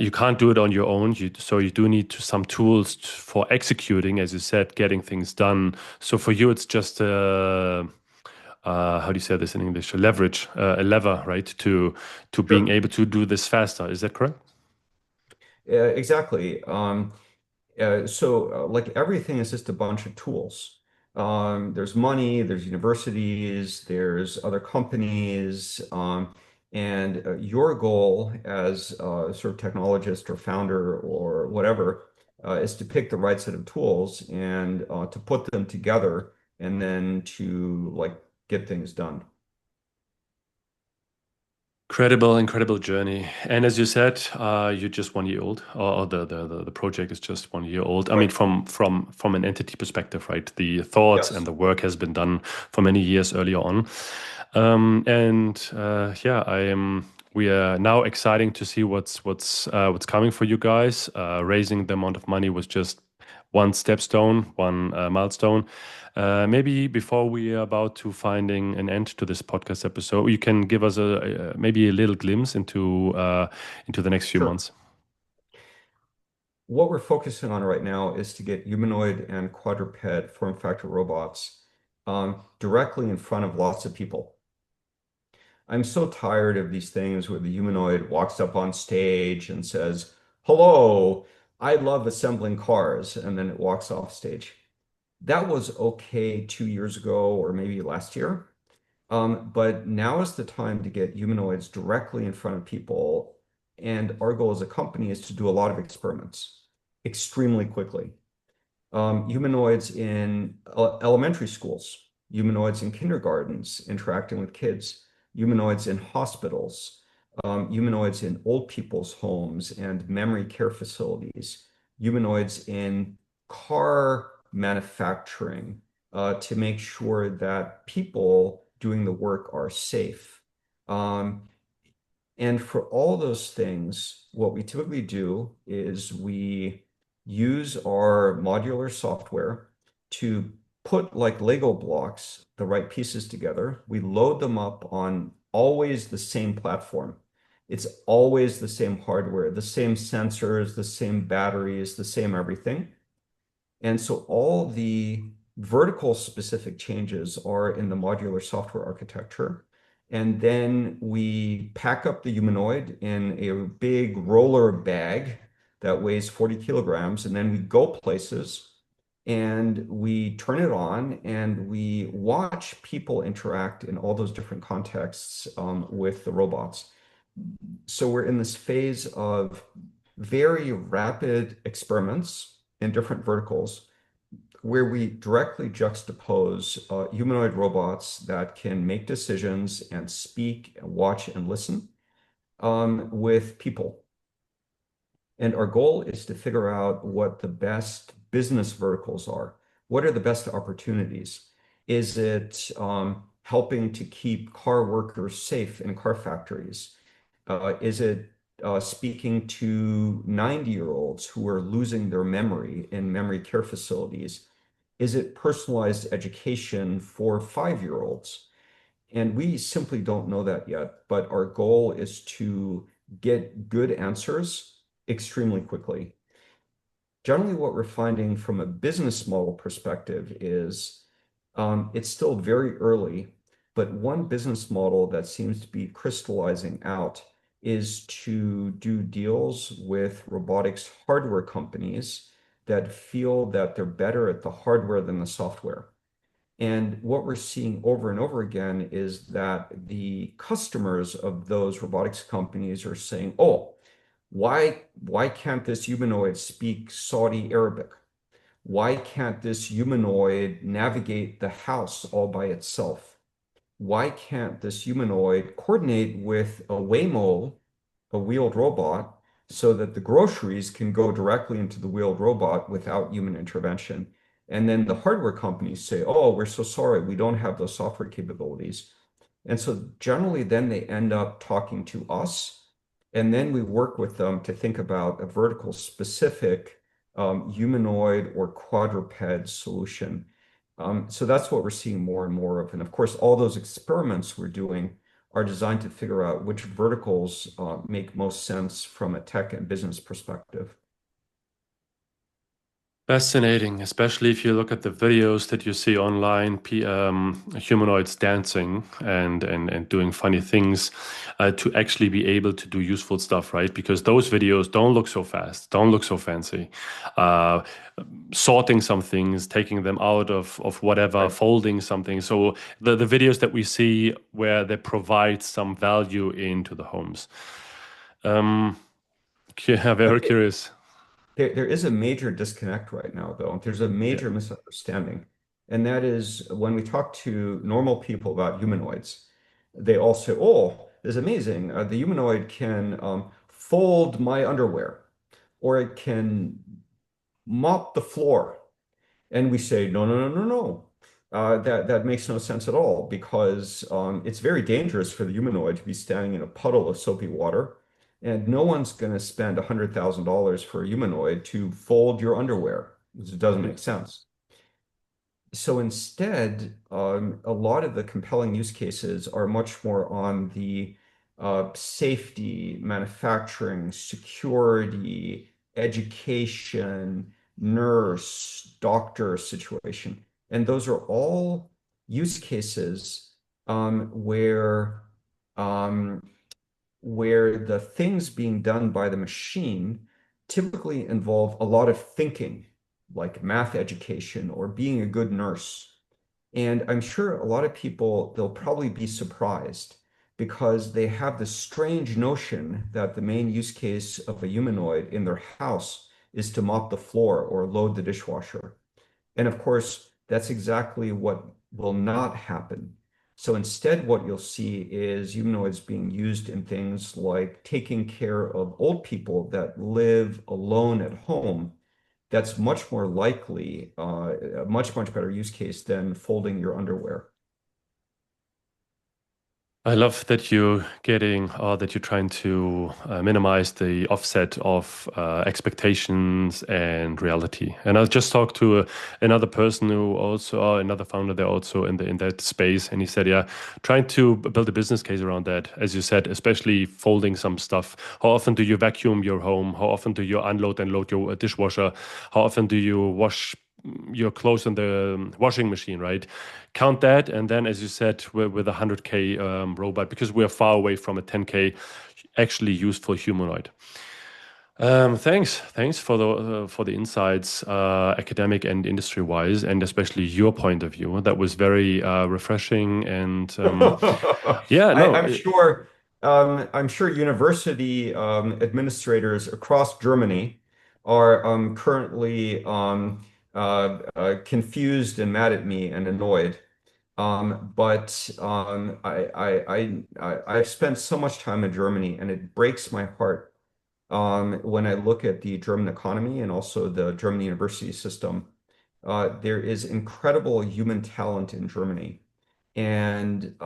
You can't do it on your own. So you do need some tools for executing, as you said, getting things done. So for you, it's just how do you say this in English? A leverage, a lever, right? To being Sure. able to do this faster. Is that correct? Exactly. So like everything is just a bunch of tools. There's money, there's universities, there's other companies, and your goal as a sort of technologist or founder or whatever is to pick the right set of tools and to put them together and then to like get things done. Incredible journey. And as you said, you're just 1 year old, or the project is just 1 year old. I mean, Right. from an entity perspective, right? The thoughts and Yes. the work has been done for many years earlier on. Yeah, I am. We are now exciting to see what's coming for you guys. Raising the amount of money was just one stepstone, one milestone. Maybe before we are about to finding an end to this podcast episode, you can give us maybe a little glimpse into the next few Sure. months. What we're focusing on right now is to get humanoid and quadruped form factor robots directly in front of lots of people. I'm so tired of these things where the humanoid walks up on stage and says, "Hello, I love assembling cars," and then it walks off stage. That was okay 2 years ago or maybe last year. But now is the time to get humanoids directly in front of people. And our goal as a company is to do a lot of experiments extremely quickly. Humanoids in elementary schools, humanoids in kindergartens interacting with kids, humanoids in hospitals, humanoids in old people's homes and memory care facilities, humanoids in car manufacturing to make sure that people doing the work are safe. Um, and for all those things, what we typically do is we use our modular software to put like Lego blocks, the right pieces together. We load them up on always the same platform. It's always the same hardware, the same sensors, the same batteries, the same everything. And so all the vertical specific changes are in the modular software architecture. And then we pack up the humanoid in a big roller bag that weighs 40 kilograms. And then we go places and we turn it on and we watch people interact in all those different contexts with the robots. So we're in this phase of very rapid experiments in different verticals where we directly juxtapose humanoid robots that can make decisions and speak, and watch, and listen with people. And our goal is to figure out what the best business verticals are. What are the best opportunities? Is it helping to keep car workers safe in car factories? Is it speaking to 90-year-olds who are losing their memory in memory care facilities? Is it personalized education for 5-year-olds? And we simply don't know that yet, but our goal is to get good answers extremely quickly. Generally, what we're finding from a business model perspective is it's still very early, but one business model that seems to be crystallizing out is to do deals with robotics hardware companies that feel that they're better at the hardware than the software. And what we're seeing over and over again is that the customers of those robotics companies are saying, "Oh, why can't this humanoid speak Saudi Arabic? Why can't this humanoid navigate the house all by itself? Why can't this humanoid coordinate with a Waymo, a wheeled robot, so that the groceries can go directly into the wheeled robot without human intervention?" And then the hardware companies say, "Oh, we're so sorry, we don't have those software capabilities." And so generally, then they end up talking to us, and then we work with them to think about a vertical specific humanoid or quadruped solution. So that's what we're seeing more and more of. And of course, all those experiments we're doing are designed to figure out which verticals make most sense from a tech and business perspective. Fascinating, especially if you look at the videos that you see online, humanoids dancing and doing funny things to actually be able to do useful stuff, right? Because those videos don't look so fast, don't look so fancy. Uh, Sorting some things, taking them out of whatever, Right. folding something. So the videos that we see where they provide some value into the homes. Um, yeah, very Okay. curious. There is a major disconnect right now, though. There's a Yeah. major misunderstanding. And that is when we talk to normal people about humanoids, they all say, oh, this is amazing. The humanoid can fold my underwear, or it can mop the floor. And we say, no, no, no, no, no. That makes no sense at all because it's very dangerous for the humanoid to be standing in a puddle of soapy water, and no one's going to spend $100,000 for a humanoid to fold your underwear. It doesn't make sense. So instead, a lot of the compelling use cases are much more on the safety, manufacturing, security, education, nurse, doctor situation. And those are all use cases where um, where the things being done by the machine typically involve a lot of thinking, like math education or being a good nurse. And I'm sure a lot of people, they'll probably be surprised because they have this strange notion that the main use case of a humanoid in their house is to mop the floor or load the dishwasher. And of course, that's exactly what will not happen. So instead, what you'll see is humanoids being used in things like taking care of old people that live alone at home. That's much more likely, a much, much better use case than folding your underwear. I love that you're trying to minimize the offset of expectations and reality. And I just talked to another person who also, another founder there also in that space, and he said, yeah, trying to build a business case around that, as you said, especially folding some stuff. How often do you vacuum your home? How often do you unload and load your dishwasher? How often do you wash your clothes in the washing machine, right? Count that, and then, as you said, with a 100K robot, because we're far away from a 10K actually useful humanoid. Thanks for the insights, academic and industry wise, and especially your point of view. That was very refreshing, and yeah, I, no, I'm sure, I'm sure university administrators across Germany are currently confused and mad at me and annoyed. But I've spent so much time in Germany, and it breaks my heart when I look at the German economy and also the German university system. There is incredible human talent in Germany. And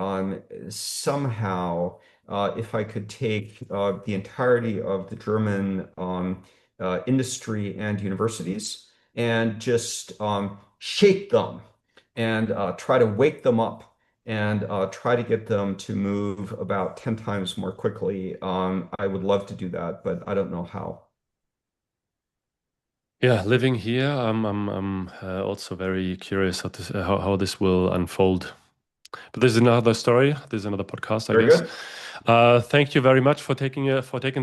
somehow, if I could take the entirety of the German industry and universities and just shake them and try to wake them up and try to get them to move about 10 times more quickly, I would love to do that, but I don't know how. yeah, living here, I'm also very curious how this will unfold. But there's another story. There's another podcast, I Very guess. good. Thank you very much for taking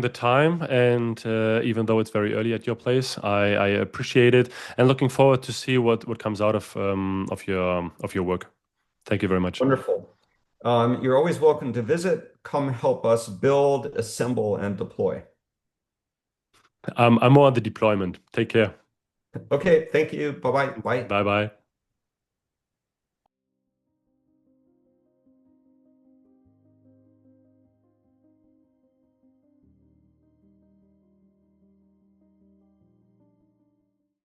the time. And even though it's very early at your place, I appreciate it and looking forward to see what comes out of your work. Thank you very much. Wonderful. You're always welcome to visit. Come help us build, assemble, and deploy. I'm more on the deployment. Take care. Okay, thank you. Bye-bye. Bye. Bye bye.